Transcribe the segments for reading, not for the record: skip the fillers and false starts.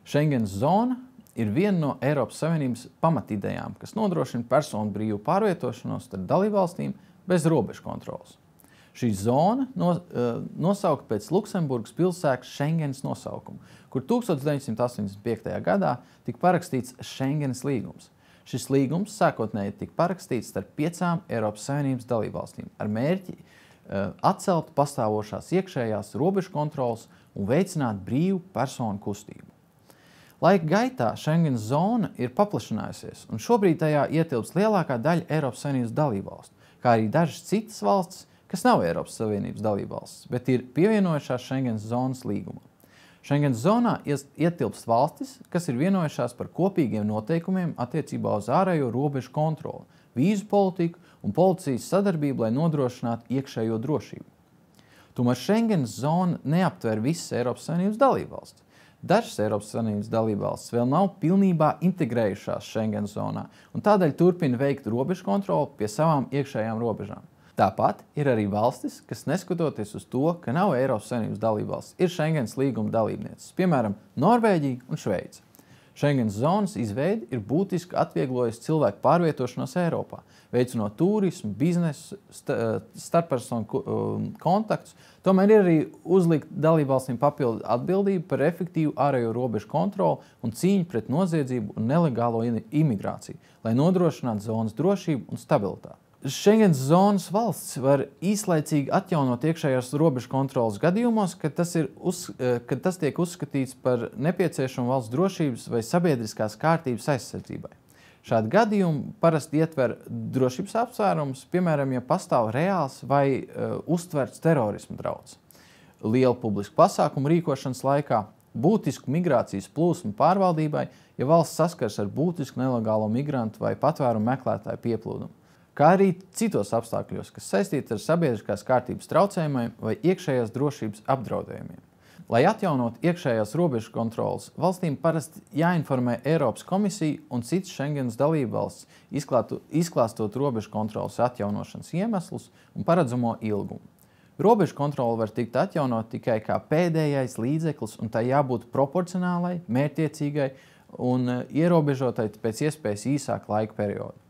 Schengens zona ir viena no Eiropas Savienības pamatidejām, kas nodrošina personu brīvu pārvietošanos starp dalībvalstīm bez robežu kontroles. Šī zona nosaukta pēc Luksemburgas pilsētas Schengens nosaukuma, kur 1985. gadā tika parakstīts Schengens līgums. Šis līgums sākotnēji tika parakstīts starp 5 Eiropas Savienības dalībvalstīm ar mērķi atcelt pastāvošās iekšējās robežu kontroles un veicināt brīvu personu kustību. Laika gaitā Schengens zona ir paplašinājusies, un šobrīd tajā ietilpst lielākā daļa Eiropas Savienības dalībvalstu, kā arī dažas citas valstis, kas nav Eiropas Savienības dalībvalstis, bet ir pievienojušās Schengens zonas līgumam. Schengens zonā ietilpst valstis, kas ir vienojušās par kopīgiem noteikumiem attiecībā uz ārējo robežu kontroli, vīzu politiku un policijas sadarbību, lai nodrošinātu iekšējo drošību. Tomēr Schengens zona neaptver visas Eiropas Savienības dalībvalstis. Dažas Eiropas Savienības dalībvalstis vēl nav pilnībā integrējušās Schengens zonā un tādēļ turpina veikt robežu kontroli pie savām iekšējām robežām. Tāpat ir arī valstis, kas neskatoties uz to, ka nav Eiropas Savienības dalībvalstis, ir Schengens līguma dalībnieces, piemēram, Norvēģija un Šveice. Schengens zonas izveide ir būtiski atvieglojusi cilvēku pārvietošanos Eiropā, veicinot turismu, biznesu, starppersonu kontaktus. Tomēr ir arī uzlikt dalībvalstīm papildu atbildību par efektīvu ārējo robežu kontroli un cīņu pret noziedzību un nelegālo imigrāciju, lai nodrošinātu zonas drošību un stabilitāti. Schengens zonas valsts var īslaicīgi atjaunot iekšējās robežu kontroles gadījumos, kad tas tiek uzskatīts par nepieciešamu valsts drošības vai sabiedriskās kārtības aizsardzībai. Šādi gadījumi parasti ietver drošības apsvērumus, piemēram, ja pastāv reāls vai uztverts terorisma drauds, liela publiska pasākuma rīkošanas laikā, būtisku migrācijas plūsmu pārvaldībai, ja valsts saskars ar būtisku nelegālo migrantu vai patvērumu meklētāju pieplūdumu, kā arī citos apstākļos, kas saistīti ar sabiedriskās kārtības traucējumiem vai iekšējās drošības apdraudējumiem. Lai atjaunot iekšējās robežu kontroles, valstīm parasti jāinformē Eiropas komisija un citas Schengens dalībvalstis, izklāstot robežu kontroles atjaunošanas iemeslus un paredzamo ilgumu. Robežu kontrole var tikt atjaunot tikai kā pēdējais līdzeklis, un tai jābūt proporcionālai, mērķtiecīgai un ierobežotai pēc iespējas īsāku laika periodu.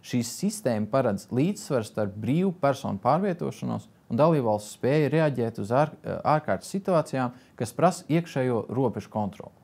Šī sistēma paredz līdzsvaru starp brīvu personu pārvietošanos un dalībvalstu spēju reaģēt uz ārkārtas situācijām, kas prasa iekšējo robežu kontroli.